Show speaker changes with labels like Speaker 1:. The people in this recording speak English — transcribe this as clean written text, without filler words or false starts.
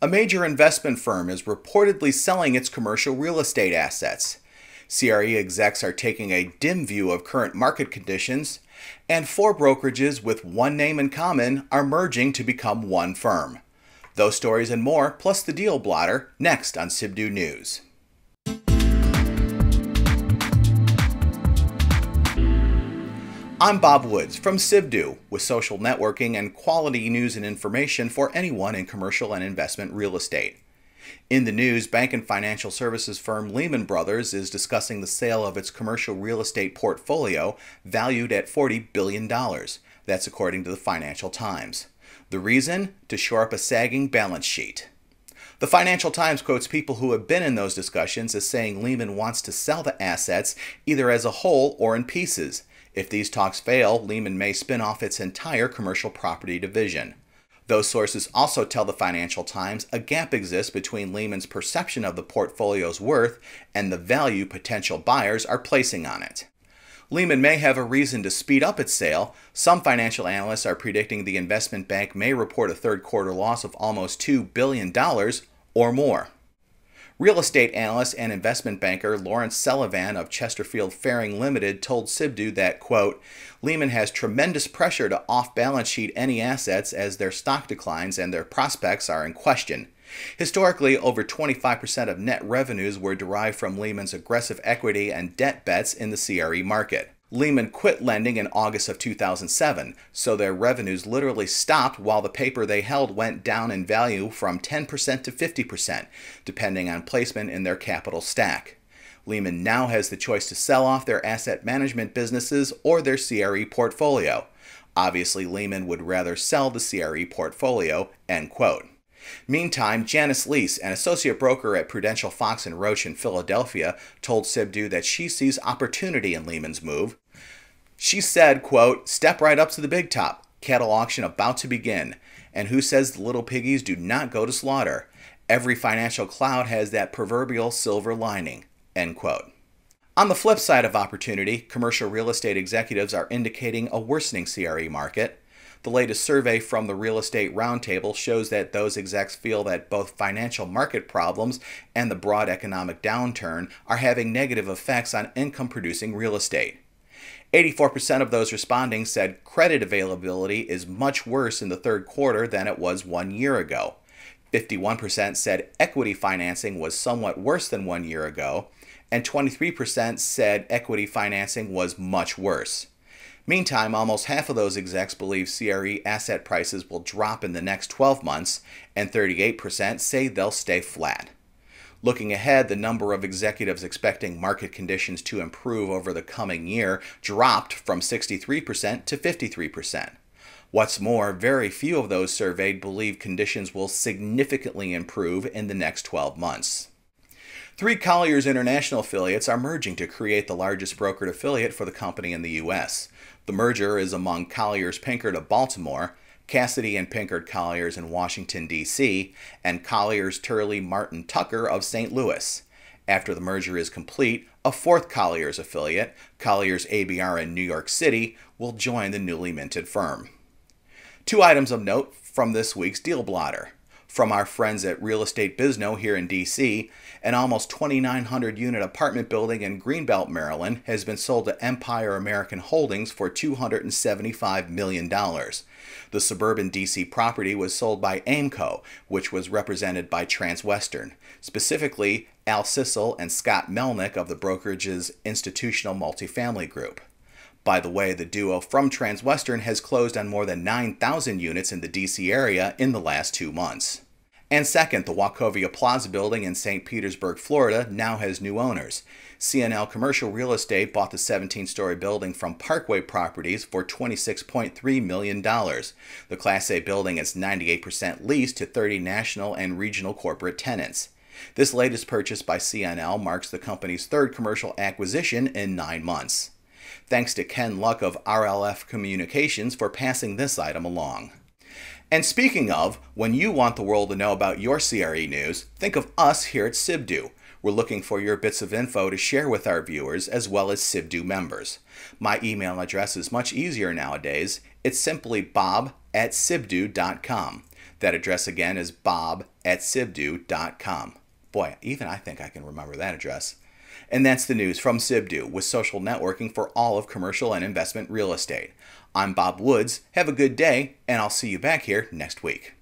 Speaker 1: A major investment firm is reportedly selling its commercial real estate assets. CRE execs are taking a dim view of current market conditions, and four brokerages with one name in common are merging to become one firm. Those stories and more, plus the deal blotter, next on Sibdo News. I'm Bob Woods from Sibdo, with social networking and quality news and information for anyone in commercial and investment real estate. In the news, bank and financial services firm Lehman Brothers is discussing the sale of its commercial real estate portfolio valued at $40 billion. That's according to the Financial Times. The reason? To shore up a sagging balance sheet. The Financial Times quotes people who have been in those discussions as saying Lehman wants to sell the assets either as a whole or in pieces. If these talks fail, Lehman may spin off its entire commercial property division. Those sources also tell the Financial Times a gap exists between Lehman's perception of the portfolio's worth and the value potential buyers are placing on it. Lehman may have a reason to speed up its sale. Some financial analysts are predicting the investment bank may report a third quarter loss of almost $2 billion or more. Real estate analyst and investment banker Lawrence Sullivan of Chesterfield Faring Limited told Sibdo that, quote, Lehman has tremendous pressure to off-balance sheet any assets as their stock declines and their prospects are in question. Historically, over 25% of net revenues were derived from Lehman's aggressive equity and debt bets in the CRE market. Lehman quit lending in August of 2007, so their revenues literally stopped while the paper they held went down in value from 10% to 50%, depending on placement in their capital stack. Lehman now has the choice to sell off their asset management businesses or their CRE portfolio. Obviously, Lehman would rather sell the CRE portfolio, end quote. Meantime, Janice Lease, an associate broker at Prudential Fox & Roche in Philadelphia, told Sibdo that she sees opportunity in Lehman's move. She said, quote, step right up to the big top, cattle auction about to begin. And who says the little piggies do not go to slaughter? Every financial cloud has that proverbial silver lining, end quote. On the flip side of opportunity, commercial real estate executives are indicating a worsening CRE market. The latest survey from the Real Estate Roundtable shows that those execs feel that both financial market problems and the broad economic downturn are having negative effects on income-producing real estate. 84% of those responding said credit availability is much worse in the third quarter than it was 1 year ago. 51% said equity financing was somewhat worse than 1 year ago, and 23% said equity financing was much worse. Meantime, almost half of those execs believe CRE asset prices will drop in the next 12 months, and 38% say they'll stay flat. Looking ahead, the number of executives expecting market conditions to improve over the coming year dropped from 63% to 53%. What's more, very few of those surveyed believe conditions will significantly improve in the next 12 months. Three Colliers International affiliates are merging to create the largest brokered affiliate for the company in the U.S. The merger is among Colliers Pinkard of Baltimore, Cassidy and Pinkard Colliers in Washington, D.C., and Colliers Turley Martin Tucker of St. Louis. After the merger is complete, a fourth Colliers affiliate, Colliers ABR in New York City, will join the newly minted firm. Two items of note from this week's deal blotter. From our friends at Real Estate Bizno here in D.C., an almost 2,900 unit apartment building in Greenbelt, Maryland has been sold to Empire American Holdings for $275 million. The suburban D.C. property was sold by Aimco, which was represented by Transwestern, specifically Al Sissel and Scott Melnick of the brokerage's Institutional Multifamily Group. By the way, the duo from Transwestern has closed on more than 9,000 units in the D.C. area in the last 2 months. And second, the Wachovia Plaza building in St. Petersburg, Florida now has new owners. CNL Commercial Real Estate bought the 17-story building from Parkway Properties for $26.3 million. The Class A building is 98% leased to 30 national and regional corporate tenants. This latest purchase by CNL marks the company's third commercial acquisition in 9 months. Thanks to Ken Luck of RLF Communications for passing this item along. And speaking of, when you want the world to know about your CRE news, think of us here at Sibdo. We're looking for your bits of info to share with our viewers as well as Sibdo members. My email address is much easier nowadays. It's simply bob@sibdo.com. That address again is bob@sibdo.com. Boy, even I think I can remember that address. And that's the news from Sibdo, with social networking for all of commercial and investment real estate. I'm Bob Woods. Have a good day, and I'll see you back here next week.